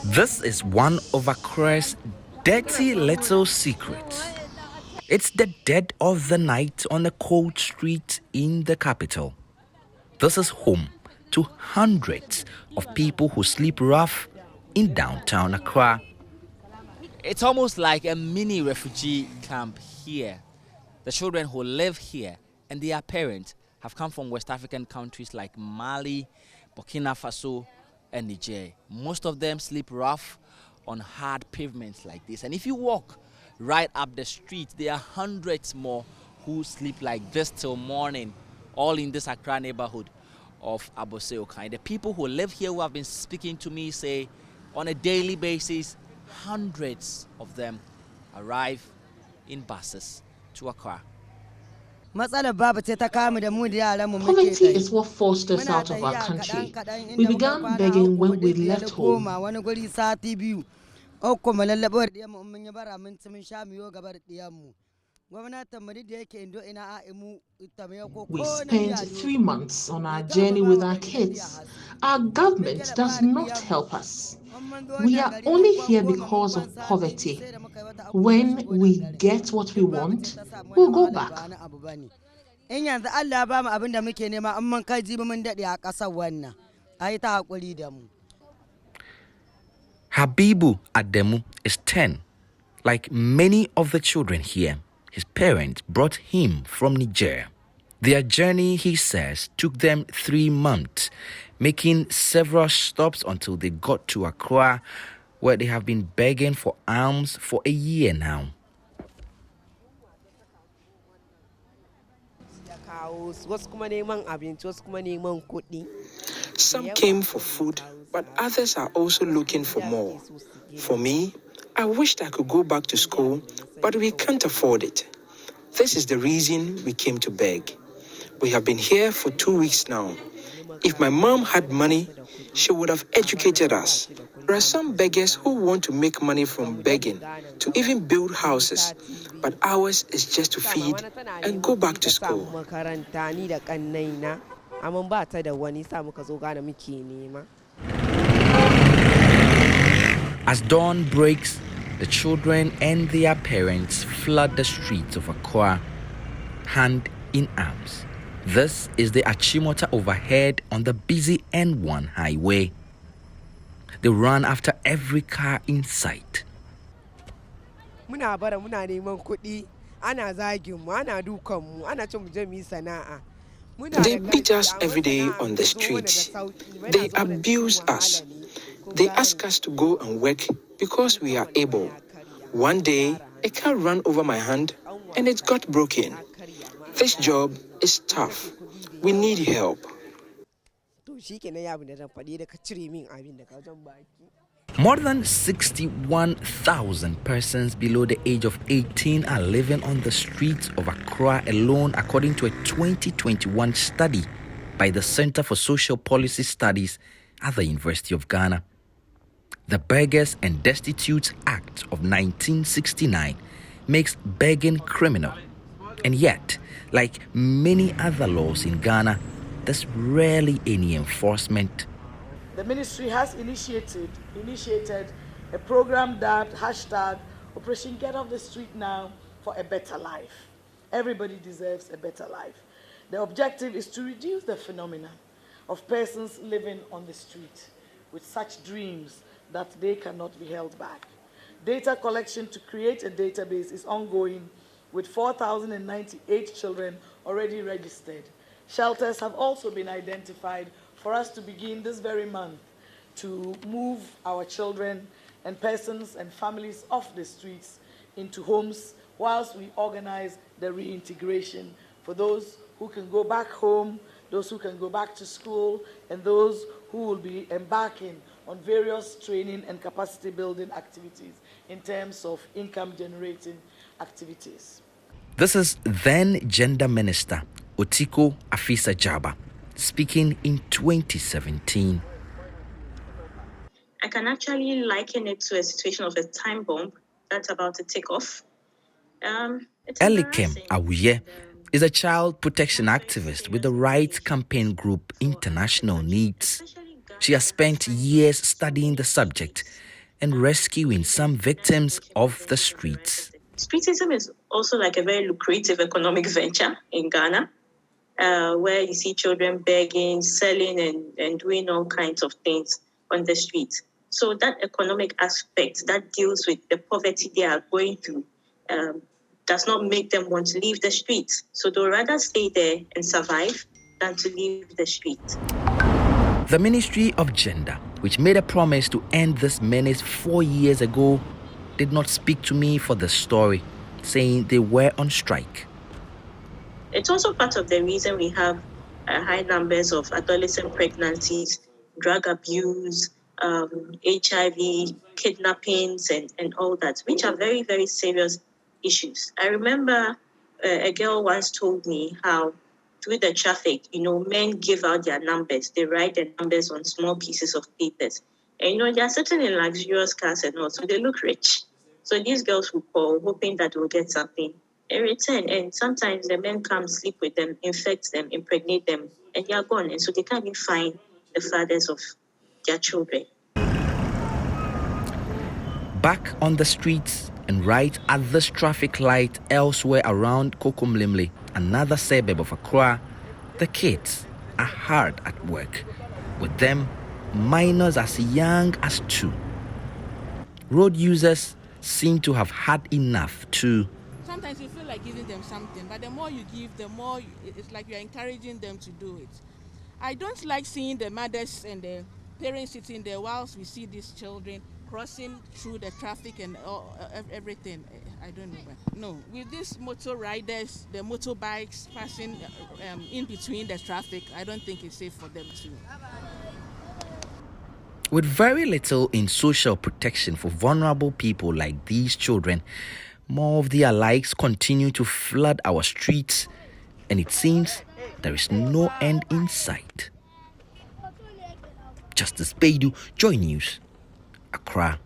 This is one of Accra's dirty little secrets. It's the dead of the night on a cold street in the capital. This is home to hundreds of people who sleep rough in downtown Accra. It's almost like a mini refugee camp here. The children who live here and their parents have come from West African countries like Mali, Burkina Faso, and Niger. Most of them sleep rough on hard pavements like this. And if you walk right up the street, there are hundreds more who sleep like this till morning, all in this Accra neighborhood of Abose Okai. The people who live here who have been speaking to me say on a daily basis, hundreds of them arrive in buses to Accra. Poverty is what forced us out of our country. We began begging when we left home. We spent 3 months on our journey with our kids. Our government does not help us. We are only here because of poverty. When we get what we want, we'll go back. Habibu Ademu is 10. Like many of the children here, his parents brought him from Niger. Their journey, he says, took them 3 months, making several stops until they got to Accra, where they have been begging for alms for a year now. Some came for food, but others are also looking for more. For me, I wished I could go back to school, but we can't afford it. This is the reason we came to beg. We have been here for 2 weeks now. If my mom had money, she would have educated us. There are some beggars who want to make money from begging, to even build houses, but ours is just to feed and go back to school. As dawn breaks, the children and their parents flood the streets of Accra, hand in arms. This is the Achimota overhead on the busy N1 highway. They run after every car in sight. They beat us every day on the streets. They abuse us. They ask us to go and work because we are able. One day, a car ran over my hand and it got broken. This job is tough. We need help. More than 61,000 persons below the age of 18 are living on the streets of Accra alone, according to a 2021 study by the Center for Social Policy Studies at the University of Ghana. The Beggars and Destitutes Act of 1969 makes begging criminal. And yet, like many other laws in Ghana, there's rarely any enforcement. The ministry has initiated a program that Operation Get Off the Street Now for a Better Life. Everybody deserves a better life. The objective is to reduce the phenomenon of persons living on the street with such dreams that they cannot be held back. Data collection to create a database is ongoing, with 4,098 children already registered. Shelters have also been identified for us to begin this very month to move our children and persons and families off the streets into homes whilst we organize the reintegration for those who can go back home, those who can go back to school, and those who will be embarking on various training and capacity building activities in terms of income generating activities. This is then Gender Minister Otiko Afisa Jaba speaking in 2017. I can actually liken it to a situation of a time bomb that's about to take off. Elikem Awuye is a child protection activist with the rights campaign group International Needs. She has spent years studying the subject and rescuing some victims of the streets. Streetism is also like a very lucrative economic venture in Ghana, where you see children begging, selling, and doing all kinds of things on the streets. So that economic aspect that deals with the poverty they are going through does not make them want to leave the streets. So they'll rather stay there and survive than to leave the street. The Ministry of Gender, which made a promise to end this menace 4 years ago, did not speak to me for the story, saying they were on strike. It's also part of the reason we have high numbers of adolescent pregnancies, drug abuse, HIV, kidnappings, and all that, which are very, very serious issues. I remember a girl once told me how through the traffic, men give out their numbers. They write their numbers on small pieces of papers. And, they are sitting in luxurious cars and all, so they look rich. So these girls will call, hoping that they'll get something in return. And sometimes the men come, sleep with them, infect them, impregnate them, and they are gone. And so they can't even find the fathers of their children. Back on the streets and right at this traffic light elsewhere around Kokomlimle, another suburb of Accra, the kids are hard at work. With them, minors as young as 2. Road users seem to have had enough too. Sometimes you feel like giving them something, but the more you give, the more it's like you're encouraging them to do it. I don't like seeing the mothers and the parents sitting there whilst we see these children crossing through the traffic and everything. I don't know. No, with these motor riders, the motorbikes passing in between the traffic, I don't think it's safe for them to. With very little in social protection for vulnerable people like these children, more of their likes continue to flood our streets, and it seems there is no end in sight. Justice Baidu, Joy News, Accra.